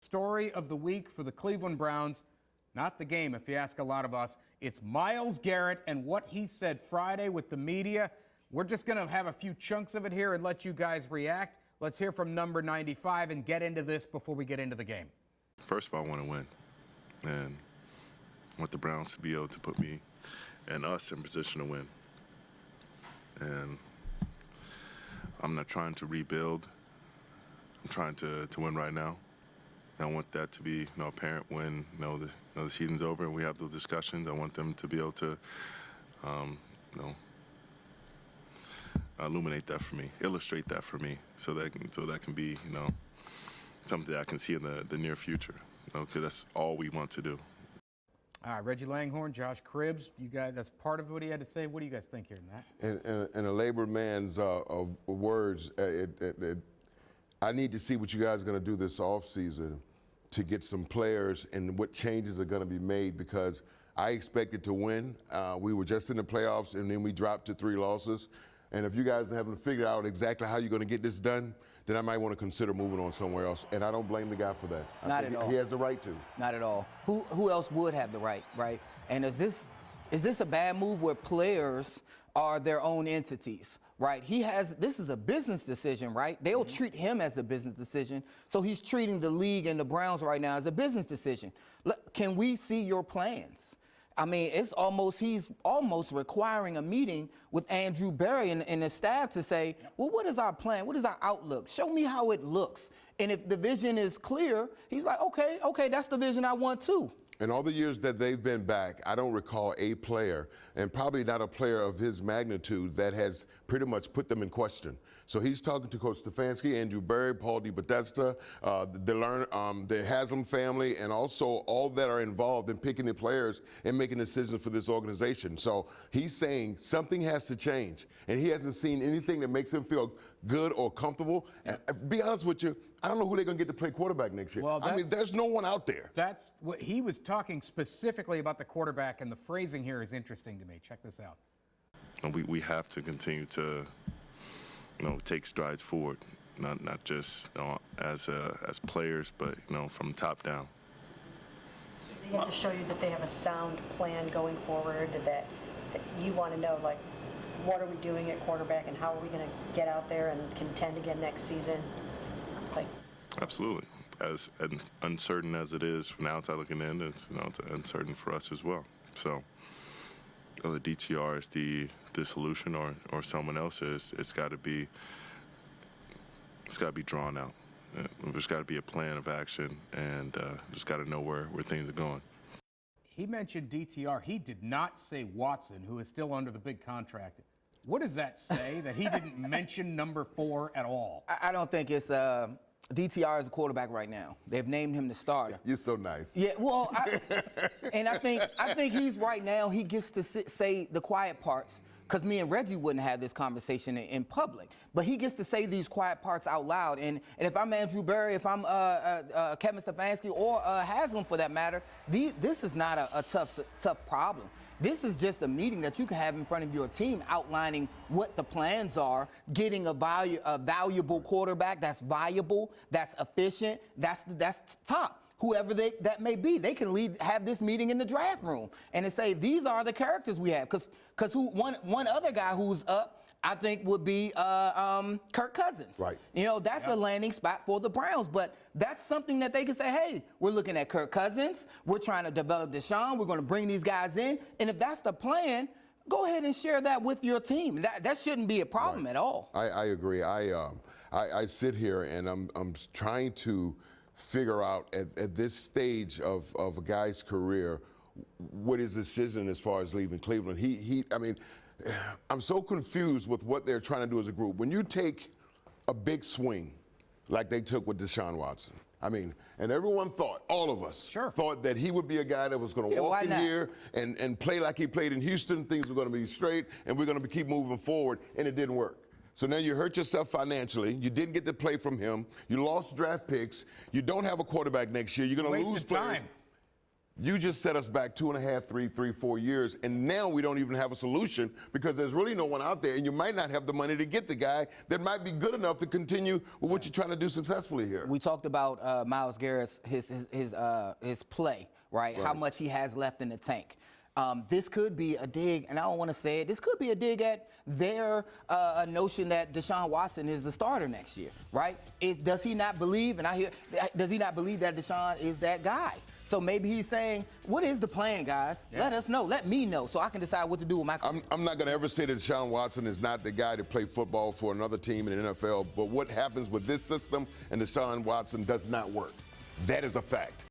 story of the week for the Cleveland Browns. Not the game, if you ask a lot of us. It's Myles Garrett and what he said Friday with the media. We're just going to have a few chunks of it here and let you guys react. Let's hear from number 95 and get into this before we get into the game. First of all, I want to win. And I want the Browns to be able to put me and us in position to win. And I'm not trying to rebuild. I'm trying to win right now. And I want that to be apparent when the season's over and we have those discussions. I want them to be able to illuminate that for me, illustrate that for me, so that can be something that I can see in the near future. Because that's all we want to do. All right, Reggie Langhorne, Josh Cribbs, you guys, that's part of what he had to say. What do you guys think here, Matt? In a labored man's of words, I need to see what you guys are going to do this offseason to get some players and what changes are going to be made, because I expected to win. We were just in the playoffs, and then we dropped to 3 losses. And if you guys haven't figured out exactly how you're going to get this done, then I might want to consider moving on somewhere else. And I don't blame the guy for that. Not at all. He has the right to. Not at all. Who else would have the right? And is this a bad move where players are their own entities? Right? This is a business decision, right? They'll treat him as a business decision. So he's treating the league and the Browns right now as a business decision. Look, can we see your plans? I mean, he's almost requiring a meeting with Andrew Berry and the staff to say, well, what is our plan? What is our outlook? Show me how it looks. And if the vision is clear, he's like, okay, that's the vision I want too. In all the years that they've been back, I don't recall a player, and probably not a player of his magnitude, that has pretty much put them in question. So he's talking to Coach Stefanski, Andrew Berry, Paul DeBattista, the Haslam family, and also all that are involved in picking the players and making decisions for this organization. So he's saying something has to change, and he hasn't seen anything that makes him feel good or comfortable. And to be honest with you, I don't know who they're going to get to play quarterback next year. Well, I mean, there's no one out there. That's what he was talking specifically about, the quarterback, and the phrasing here is interesting to me. Check this out. And we have to continue to take strides forward, not just as players, but from top down. So they have to show you that they have a sound plan going forward, that you want to know, like, what are we doing at quarterback and how are we going to get out there and contend again next season? Absolutely. As uncertain as it is from the outside looking in, it's uncertain for us as well. So whether DTR is the solution or someone else is, it's got to be drawn out. There's got to be a plan of action, and just got to know where things are going. He mentioned DTR. He did not say Watson, who is still under the big contract. What does that say, that he didn't mention number 4 at all? I don't think it's DTR is a quarterback right now. They've named him the starter. You're so nice. Yeah, well, I think he's right now, he gets to say the quiet parts, because me and Reggie wouldn't have this conversation in public. But he gets to say these quiet parts out loud. And if I'm Andrew Berry, if I'm Kevin Stefanski, or Haslam for that matter, this is not a tough problem. This is just a meeting that you can have in front of your team, outlining what the plans are, getting a valuable quarterback that's viable, that's efficient, that's top. Whoever that may be, they can have this meeting in the draft room and say, these are the characters we have. Because one other guy who's up, I think, would be Kirk Cousins. Right. That's a landing spot for the Browns. But that's something that they can say, hey, we're looking at Kirk Cousins. We're trying to develop Deshaun. We're going to bring these guys in. And if that's the plan, go ahead and share that with your team. That shouldn't be a problem at all. I agree. I sit here and I'm trying to figure out at this stage of a guy's career what his decision as far as leaving Cleveland. I mean, I'm so confused with what they're trying to do as a group. When you take a big swing like they took with Deshaun Watson, I mean, and everyone thought, all of us thought that he would be a guy that was going to walk in here and play like he played in Houston. Things were going to be straight, and we're going to keep moving forward, and it didn't work. So now you hurt yourself financially. You didn't get to play from him. You lost draft picks. You don't have a quarterback next year. You're going to lose players. Time. You just set us back 2.5, 3, 4 years, and now we don't even have a solution because there's really no one out there, and you might not have the money to get the guy that might be good enough to continue with what you're trying to do successfully here. We talked about Myles Garrett's his play, right? How much he has left in the tank. This could be a dig, and I don't want to say it, this could be a dig at their notion that Deshaun Watson is the starter next year, right? Does he not believe, does he not believe that Deshaun is that guy? So maybe he's saying, what is the plan, guys? Yeah. Let us know. Let me know so I can decide what to do with my career. I'm not going to ever say that Deshaun Watson is not the guy to play football for another team in the NFL, but what happens with this system and Deshaun Watson does not work. That is a fact.